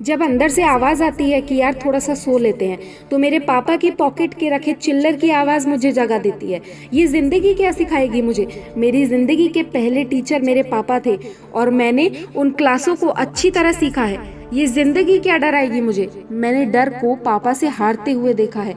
जब अंदर से आवाज़ आती है कि यार थोड़ा सा सो लेते हैं, तो मेरे पापा की पॉकेट के रखे चिल्लर की आवाज़ मुझे जगा देती है। ये ज़िंदगी क्या सिखाएगी मुझे? मेरी ज़िंदगी के पहले टीचर मेरे पापा थे और मैंने उन क्लासों को अच्छी तरह सीखा है। ये ज़िंदगी क्या डराएगी मुझे? मैंने डर को पापा से हारते हुए देखा है।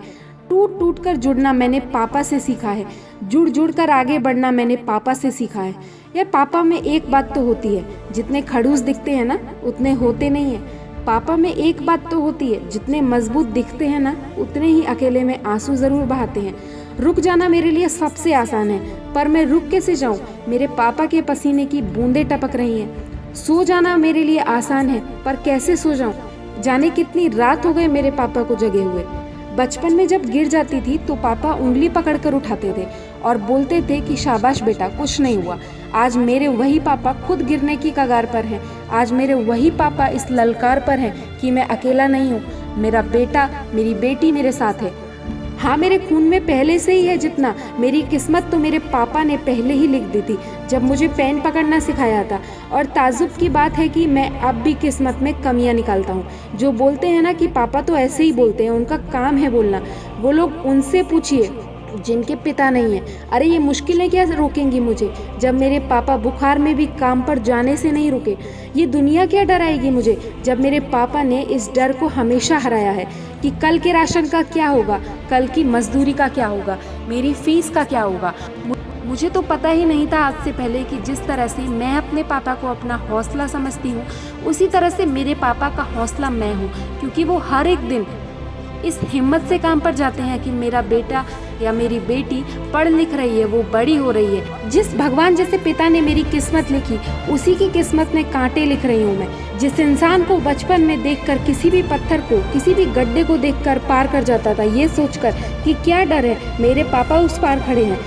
टूट टूट कर जुड़ना मैंने पापा से सीखा है। जुड़ जुड़ कर आगे बढ़ना मैंने पापा से सीखा है। यार पापा में एक बात तो होती है, जितने खड़ूस दिखते हैं ना उतने होते नहीं हैं। पापा में एक बात तो होती है, जितने मजबूत दिखते हैं ना उतने ही अकेले में आंसू ज़रूर बहाते हैं। रुक जाना मेरे लिए सबसे आसान है, पर मैं रुक कैसे जाऊं? मेरे पापा के पसीने की बूंदें टपक रही हैं। सो जाना मेरे लिए आसान है, पर कैसे सो जाऊं? जाने कितनी रात हो गए मेरे पापा को जगे हुए। बचपन में जब गिर जाती थी तो पापा उंगली पकड़कर उठाते थे और बोलते थे कि शाबाश बेटा, कुछ नहीं हुआ। आज मेरे वही पापा खुद गिरने की कगार पर हैं। आज मेरे वही पापा इस ललकार पर हैं कि मैं अकेला नहीं हूँ, मेरा बेटा मेरी बेटी मेरे साथ है। हाँ, मेरे खून में पहले से ही है जितना। मेरी किस्मत तो मेरे पापा ने पहले ही लिख दी थी जब मुझे पेन पकड़ना सिखाया था। और ताज्जुब की बात है कि मैं अब भी किस्मत में कमियां निकालता हूँ। जो बोलते हैं ना कि पापा तो ऐसे ही बोलते हैं, उनका काम है बोलना, वो लोग उनसे पूछिए जिनके पिता नहीं है। अरे ये मुश्किलें क्या रोकेंगी मुझे, जब मेरे पापा बुखार में भी काम पर जाने से नहीं रुके। ये दुनिया क्या डराएगी मुझे, जब मेरे पापा ने इस डर को हमेशा हराया है कि कल के राशन का क्या होगा, कल की मजदूरी का क्या होगा, मेरी फीस का क्या होगा। मुझे तो पता ही नहीं था आज से पहले कि जिस तरह से मैं अपने पापा को अपना हौसला समझती हूँ, उसी तरह से मेरे पापा का हौसला मैं हूँ। क्योंकि वो हर एक दिन इस हिम्मत से काम पर जाते हैं कि मेरा बेटा या मेरी बेटी पढ़ लिख रही है, वो बड़ी हो रही है। जिस भगवान जैसे पिता ने मेरी किस्मत लिखी, उसी की किस्मत में कांटे लिख रही हूँ मैं। जिस इंसान को बचपन में देखकर किसी भी पत्थर को, किसी भी गड्ढे को देखकर पार कर जाता था, ये सोचकर कि क्या डर है, मेरे पापा उस पार खड़े हैं।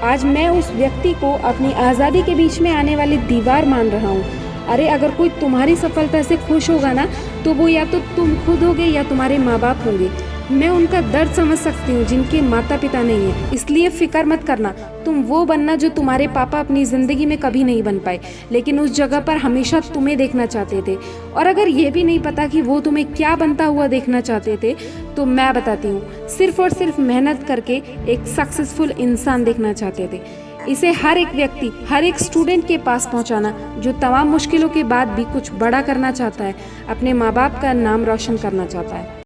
आज मैं उस व्यक्ति को अपनी आज़ादी के बीच में आने वाली दीवार मान रहा हूँ। अरे अगर कोई तुम्हारी सफलता से खुश होगा ना, तो वो या तो तुम खुद होगे या तुम्हारे माँ बाप होंगे। मैं उनका दर्द समझ सकती हूँ जिनके माता पिता नहीं है। इसलिए फिक्र मत करना, तुम वो बनना जो तुम्हारे पापा अपनी ज़िंदगी में कभी नहीं बन पाए, लेकिन उस जगह पर हमेशा तुम्हें देखना चाहते थे। और अगर ये भी नहीं पता कि वो तुम्हें क्या बनता हुआ देखना चाहते थे, तो मैं बताती हूँ, सिर्फ और सिर्फ मेहनत करके एक सक्सेसफुल इंसान देखना चाहते थे। इसे हर एक व्यक्ति, हर एक स्टूडेंट के पास पहुंचाना जो तमाम मुश्किलों के बाद भी कुछ बड़ा करना चाहता है, अपने माँ बाप का नाम रोशन करना चाहता है।